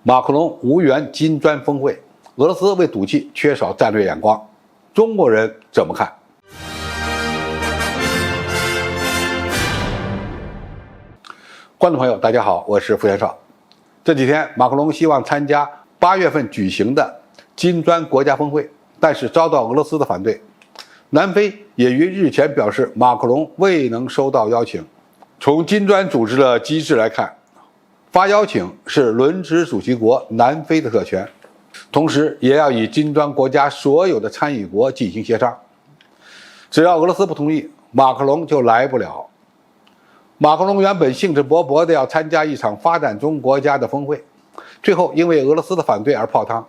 马克龙无缘金砖峰会，俄罗斯为赌气缺少战略眼光，中国人怎么看？观众朋友，大家好，我是付元少。这几天，马克龙希望参加8月份举行的金砖国家峰会，但是遭到俄罗斯的反对。南非也于日前表示，马克龙未能收到邀请。从金砖组织的机制来看，发邀请是轮值主席国南非的特权，同时也要与金砖国家所有的参与国进行协商。只要俄罗斯不同意，马克龙就来不了。马克龙原本兴致勃勃地要参加一场发展中国家的峰会，最后因为俄罗斯的反对而泡汤。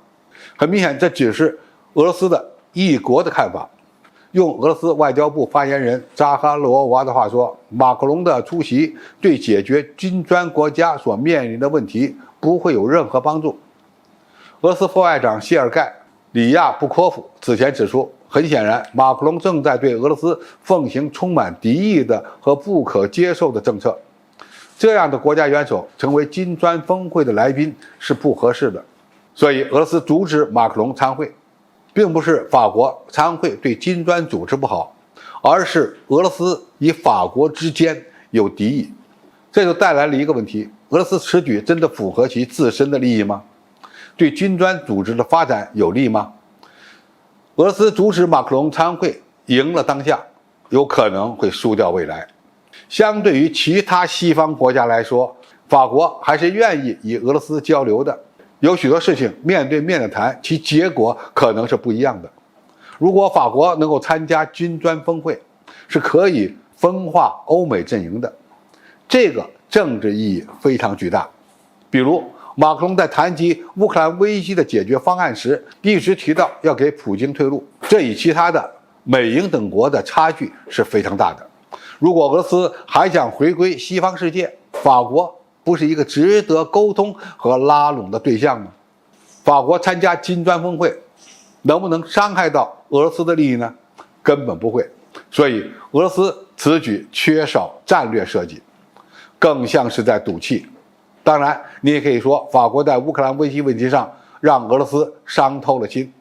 很明显，这只是俄罗斯的一国的看法。用俄罗斯外交部发言人扎哈罗娃的话说，马克龙的出席对解决金砖国家所面临的问题不会有任何帮助。俄罗斯副外长谢尔盖·里亚布科夫此前指出，很显然，马克龙正在对俄罗斯奉行充满敌意的和不可接受的政策。这样的国家元首成为金砖峰会的来宾是不合适的，所以俄罗斯阻止马克龙参会。并不是法国参会对金砖组织不好，而是俄罗斯与法国之间有敌意，这就带来了一个问题：俄罗斯此举真的符合其自身的利益吗？对金砖组织的发展有利吗？俄罗斯阻止马克龙参会，赢了当下，有可能会输掉未来。相对于其他西方国家来说，法国还是愿意与俄罗斯交流的。有许多事情面对面的谈，其结果可能是不一样的。如果法国能够参加金砖峰会，是可以分化欧美阵营的，这个政治意义非常巨大。比如，马克龙在谈及乌克兰危机的解决方案时，一直提到要给普京退路，这与其他的美英等国的差距是非常大的。如果俄罗斯还想回归西方世界，法国不是一个值得沟通和拉拢的对象吗？法国参加金砖峰会，能不能伤害到俄罗斯的利益呢？根本不会。所以，俄罗斯此举缺少战略设计，更像是在赌气。当然，你也可以说，法国在乌克兰危机问题上让俄罗斯伤透了心。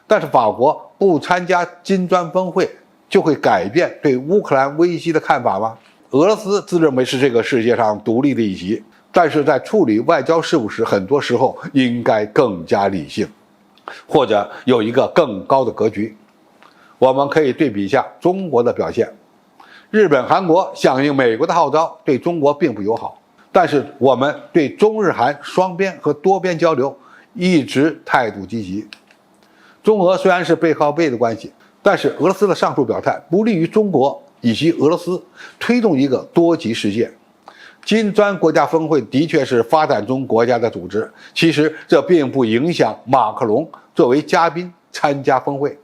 但是，法国不参加金砖峰会，就会改变对乌克兰危机的看法吗？俄罗斯自认为是这个世界上独立的一极，但是在处理外交事务时，很多时候应该更加理性，或者有一个更高的格局。我们可以对比一下中国的表现。日本、韩国响应美国的号召，对中国并不友好，但是我们对中日韩双边和多边交流一直态度积极。中俄虽然是背靠背的关系，但是俄罗斯的上述表态不利于中国以及俄罗斯推动一个多极世界。金砖国家峰会的确是发展中国家的组织，其实这并不影响马克龙作为嘉宾参加峰会。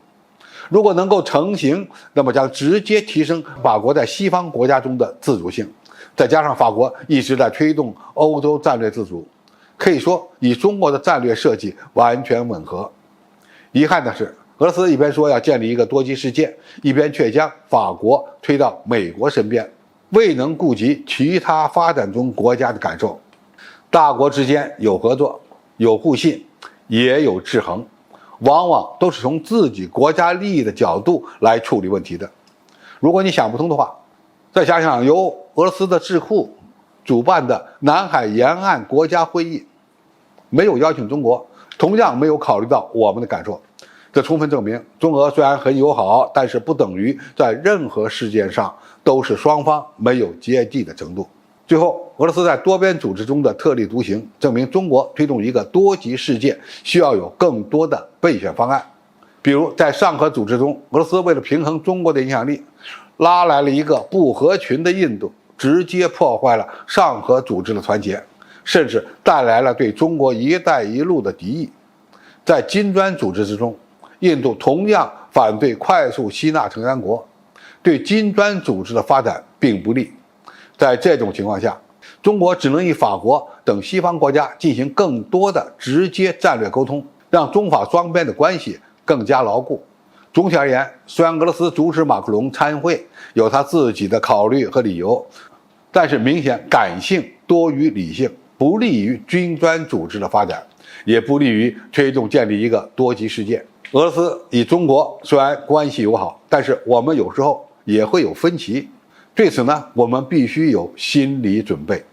如果能够成行，那么将直接提升法国在西方国家中的自主性。再加上法国一直在推动欧洲战略自主，可以说与中国的战略设计完全吻合。遗憾的是，俄罗斯一边说要建立一个多极世界，一边却将法国推到美国身边，未能顾及其他发展中国家的感受。大国之间有合作，有互信，也有制衡，往往都是从自己国家利益的角度来处理问题的。如果你想不通的话，再想想由俄罗斯的智库主办的南海沿岸国家会议，没有邀请中国，同样没有考虑到我们的感受。这充分证明，中俄虽然很友好，但是不等于在任何事件上都是双方没有接地的程度。最后，俄罗斯在多边组织中的特立独行，证明中国推动一个多极世界需要有更多的备选方案。比如，在上合组织中，俄罗斯为了平衡中国的影响力，拉来了一个不合群的印度，直接破坏了上合组织的团结，甚至带来了对中国“一带一路”的敌意。在金砖组织之中，印度同样反对快速吸纳成员国，对金砖组织的发展并不利。在这种情况下，中国只能与法国等西方国家进行更多的直接战略沟通，让中法双边的关系更加牢固。总体而言，虽然俄罗斯阻止马克龙参会有他自己的考虑和理由，但是明显感性多于理性。不利于金砖组织的发展，也不利于推动建立一个多极世界。俄罗斯与中国虽然关系友好，但是我们有时候也会有分歧，对此呢，我们必须有心理准备。